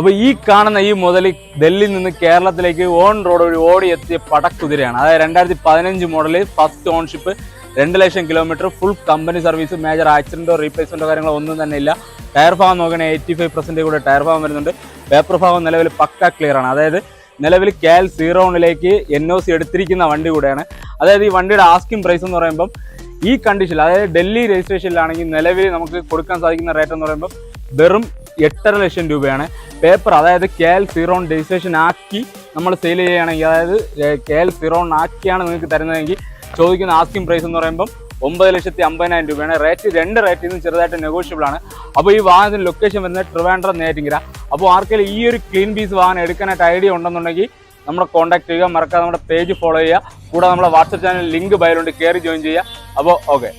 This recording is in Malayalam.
അപ്പോൾ ഈ കാണുന്ന ഈ മുതൽ ഡൽഹിയിൽ നിന്ന് കേരളത്തിലേക്ക് ഓൺ റോഡ് വഴി ഓടി എത്തിയ പടക്കുതിരയാണ്. അതായത് 2015 model, first ownership, 2 lakh kilometre, full company service, major ആക്സിഡന്റോ റീപ്ലേസ്മെന്റോ കാര്യങ്ങളോ ഒന്നും തന്നെ ഇല്ല. ടയർ ഭാഗം നോക്കുകയാണെങ്കിൽ 85% കൂടെ ടയർ ഭാഗം വരുന്നുണ്ട്. പേപ്പർ ഭാഗം നിലവിൽ പക്ക ക്ലിയർ ആണ്. അതായത് നിലവിൽ KL 01ലേക്ക് NOC എടുത്തിരിക്കുന്ന വണ്ടി കൂടെയാണ്. അതായത് ഈ വണ്ടിയുടെ ആസ്കിംഗ് പ്രൈസ് എന്ന് പറയുമ്പം ഈ കണ്ടീഷനിൽ, അതായത് ഡൽഹി രജിസ്ട്രേഷനിലാണെങ്കിൽ നിലവിൽ നമുക്ക് കൊടുക്കാൻ സാധിക്കുന്ന റേറ്റ് എന്ന് പറയുമ്പോൾ വെറും 8.5 ലക്ഷം രൂപയാണ്. പേപ്പർ അതായത് KL 01 രജിസ്ട്രേഷൻ ആക്കി നമ്മൾ സെയിൽ ചെയ്യുകയാണെങ്കിൽ, അതായത് KL 01 ആക്കിയാണ് നിങ്ങൾക്ക് തരുന്നതെങ്കിൽ ചോദിക്കുന്ന ആസ്കിംഗ് പ്രൈസ് എന്ന് പറയുമ്പോൾ 9,50,000 രൂപയാണ്. രണ്ട് റേറ്റിൽ നിന്ന് ചെറുതായിട്ട് നെഗോഷ്യബിൾ ആണ്. അപ്പോൾ ഈ വാഹനത്തിന് ലൊക്കേഷൻ വരുന്നത് ട്രിവാൻഡ്രം നെയ്യാറ്റിൻകര. അപ്പോൾ ആർക്കെങ്കിലും ഈ ഒരു ക്ലീൻ പീസ് വാഹനം എടുക്കാനായിട്ട് ഐഡിയ ഉണ്ടെന്നുണ്ടെങ്കിൽ നമ്മളെ കോൺടാക്ട് ചെയ്യുക, മറക്കാതെ നമ്മുടെ പേജ് ഫോളോ ചെയ്യുക. കൂടാതെ നമ്മുടെ വാട്സപ്പ് ചാനൽ ലിങ്ക് ബയോയിലുണ്ട്, കയറി ജോയിൻ ചെയ്യുക. അപ്പോൾ ഓക്കെ.